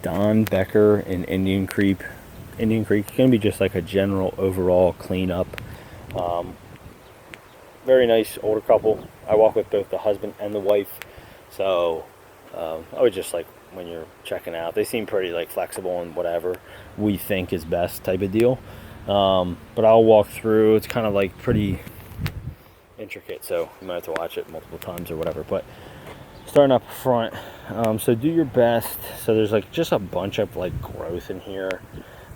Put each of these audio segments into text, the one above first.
Don Becker in Indian Creek. Indian Creek is going to be just like a general overall cleanup. Very nice older couple. I walk with both the husband and the wife, so I would just like when you're checking out, they seem pretty like flexible and whatever we think is best type of deal. But I'll walk through. It's kind of like pretty intricate, so you might have to watch it multiple times or whatever. But starting up front, so do your best. So there's like just a bunch of like growth in here.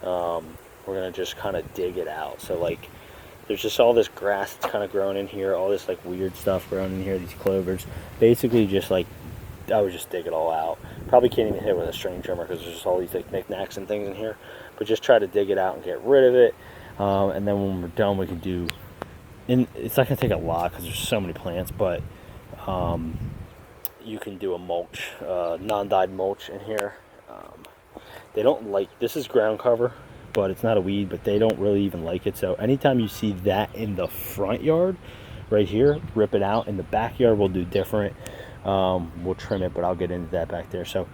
We're gonna just kind of dig it out. So like there's just all this grass that's kind of growing in here, all this like weird stuff growing in here, these clovers. Basically just like I would just dig it all out. Probably can't even hit it with a string trimmer because there's just all these like knickknacks and things in here. But just try to dig it out and get rid of it. And then when we're done, we can do. And it's not gonna take a lot because there's so many plants, but you can do a mulch, non-dyed mulch in here. They don't like, this is ground cover, but it's not a weed, but they don't really even like it. So anytime you see that in the front yard, right here, rip it out. In the backyard, we'll do different. We'll trim it, but I'll get into that back there. So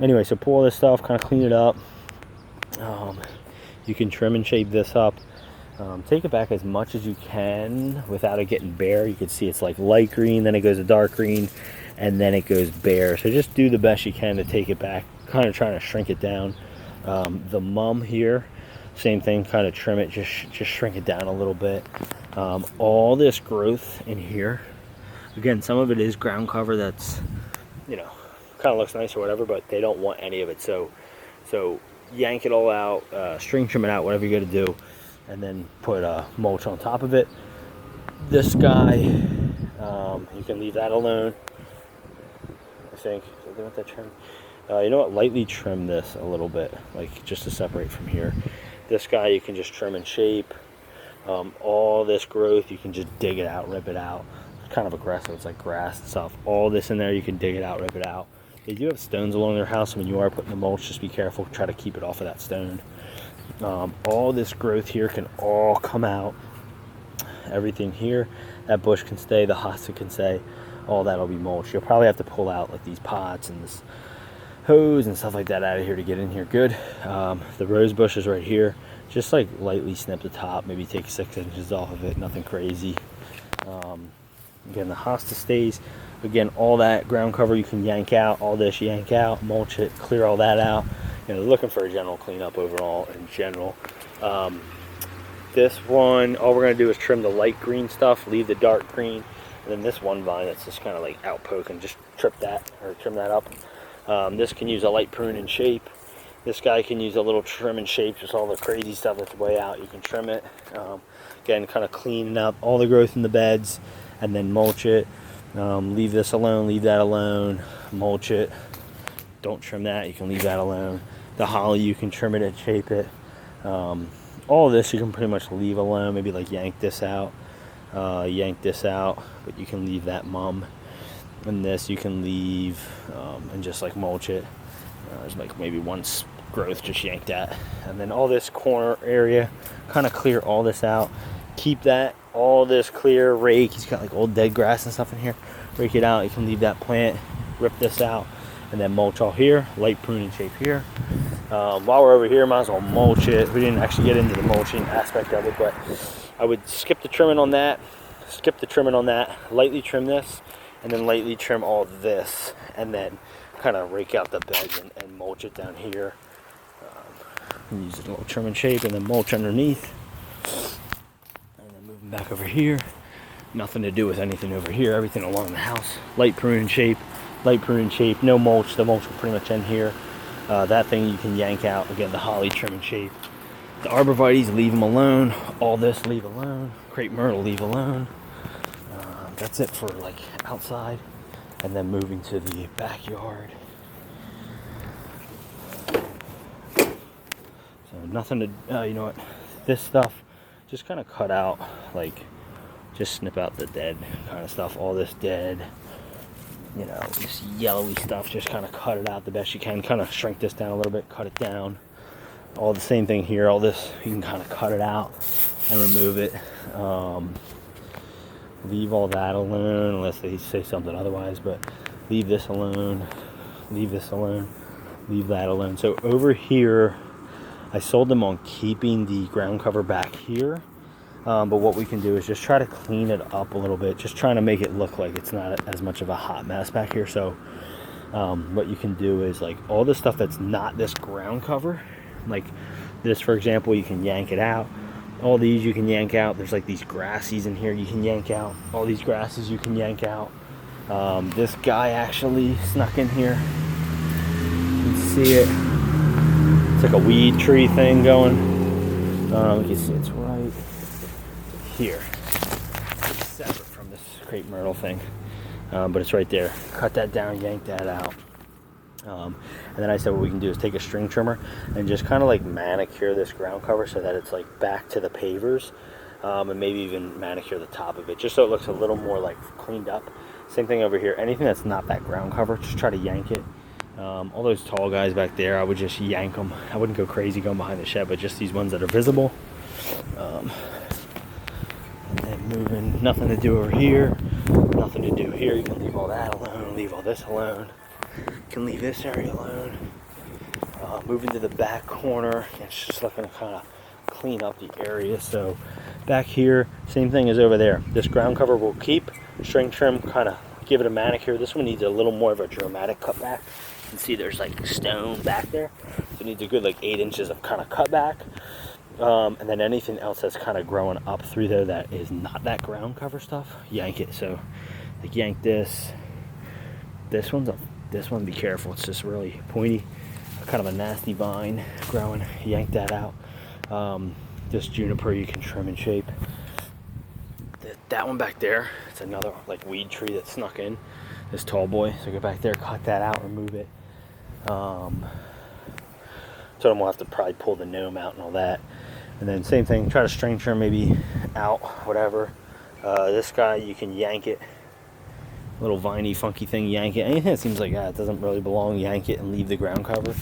anyway, so pull all this stuff, kind of clean it up. You can trim and shape this up. Take it back as much as you can without it getting bare. You can see it's like light green, then it goes to dark green, and then it goes bare. So just do the best you can to take it back, kind of trying to shrink it down. The mum here, same thing, kind of trim it, just shrink it down a little bit. All this growth in here, again, some of it is ground cover that's, you know, kind of looks nice or whatever, but they don't want any of it. So yank it all out, string trim it out, whatever you got to do, and then put mulch on top of it. This guy, you can leave that alone, I think. So they want that trim. You know what, lightly trim this a little bit, like just to separate from here. This guy you can just trim and shape. All this growth, you can just dig it out, rip it out. It's kind of aggressive, it's like grass and stuff. All this in there, you can dig it out, rip it out. They do have stones along their house, so when you are putting the mulch, just be careful, try to keep it off of that stone. All this growth here can all come out. Everything here, that bush can stay, the hosta can stay, all that'll be mulch. You'll probably have to pull out like these pots and this hose and stuff like that out of here to get in here good. The rose bush is right here. Just like lightly snip the top, maybe take 6 inches off of it, nothing crazy. Again, the hosta stays. Again, all that ground cover you can yank out, all this yank out, mulch it, clear all that out. You know, looking for a general cleanup overall in general. This one, all we're gonna do is trim the light green stuff, leave the dark green, and then this one vine that's just kind of like out poking, just trim that up. This can use a light prune and shape. This guy can use a little trim and shape, just all the crazy stuff that's way out, you can trim it. Again, kind of cleaning up all the growth in the beds and then mulch it. Leave this alone, leave that alone, mulch it. Don't trim that, you can leave that alone. The holly, you can trim it and shape it. All of this you can pretty much leave alone, maybe like yank this out, but you can leave that mum. And this you can leave and just like mulch it. There's like maybe one growth, just yank that. And then all this corner area, kind of clear all this out. Keep that, all this clear, rake. He's got like old dead grass and stuff in here. Rake it out, you can leave that plant, rip this out, and then mulch all here, light prune and shape here. While we're over here, might as well mulch it. We didn't actually get into the mulching aspect of it, but I would skip the trimming on that, lightly trim this, and then lightly trim all this, and then kind of rake out the beds and mulch it down here. Use a little trim and shape, and then mulch underneath. And then moving back over here. Nothing to do with anything over here, everything along the house. Light prune and shape, no mulch. The mulch will pretty much end here. That thing you can yank out. Again, the holly, trim and shape. The arborvitaes, leave them alone. All this, leave alone. Crepe myrtle, leave alone. That's it for like outside, and then moving to the backyard. So nothing to, you know what, this stuff, just kind of cut out, like, just snip out the dead kind of stuff, all this dead, you know, this yellowy stuff, just kind of cut it out the best you can, kind of shrink this down a little bit, cut it down. All the same thing here, all this, you can kind of cut it out and remove it. Leave all that alone unless they say something otherwise, but leave this alone, leave that alone. So over here, I sold them on keeping the ground cover back here. But what we can do is just try to clean it up a little bit, just trying to make it look like it's not as much of a hot mess back here. So what you can do is, like, all the stuff that's not this ground cover, like this for example, you can yank it out. All these you can yank out. There's like these grassies in here you can yank out. All these grasses you can yank out. This guy actually snuck in here. You can see it. It's like a weed tree thing going. You can see it's right here. It's separate from this crepe myrtle thing. But it's right there. Cut that down, yank that out. And then I said what we can do is take a string trimmer and just kind of like manicure this ground cover so that it's like back to the pavers, and maybe even manicure the top of it just so it looks a little more like cleaned up. Same thing over here. Anything that's not that ground cover, just try to yank it. All those tall guys back there, I would just yank them. I wouldn't go crazy going behind the shed, but just these ones that are visible. And then moving, nothing to do over here, nothing to do here. You can leave all that alone, leave all this alone. You can leave this area alone. Moving to the back corner, it's just looking to kind of clean up the area. So back here, same thing as over there. This ground cover will keep. String trim, kind of give it a manicure. This one needs a little more of a dramatic cutback. You can see there's like stone back there. So it needs a good like 8 inches of kind of cutback. And then anything else that's kind of growing up through there that is not that ground cover stuff, yank it. So like yank this. This one, be careful. It's just really pointy. Kind of a nasty vine growing. Yank that out. This juniper you can trim and shape. That one back there, it's another like weed tree that snuck in. This tall boy. So go back there, cut that out, remove it. So then we'll have to probably pull the gnome out and all that. And then same thing, try to string trim maybe out, whatever. This guy, you can yank it. Little viney, funky thing, yank it. Anything that seems like it doesn't really belong, yank it and leave the ground cover.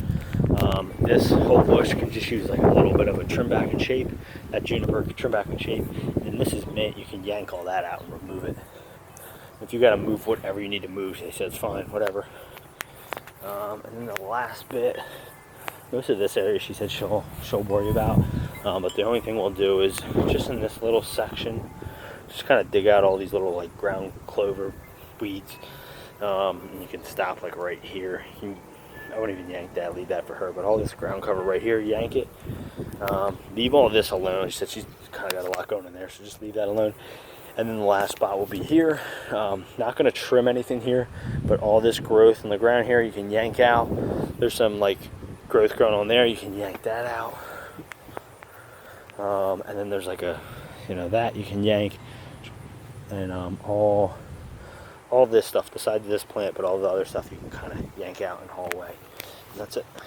This whole bush can just use like a little bit of a trim back and shape. That juniper can trim back and shape. And this is mint, you can yank all that out and remove it. If you gotta move whatever you need to move, they said it's fine, whatever. And then the last bit, most of this area she said she'll worry about. But the only thing we'll do is just in this little section, just kind of dig out all these little like ground clover weeds. And you can stop like right here. I wouldn't even yank that, leave that for her, but all this ground cover right here, yank it. Leave all this alone. She said she's kind of got a lot going in there, so just leave that alone. And then the last spot will be here. Not going to trim anything here, but all this growth in the ground here you can yank out. There's some like growth growing on there, you can yank that out. And then there's like a, that you can yank. And all this stuff besides this plant, but all the other stuff you can kind of yank out and haul away. And that's it.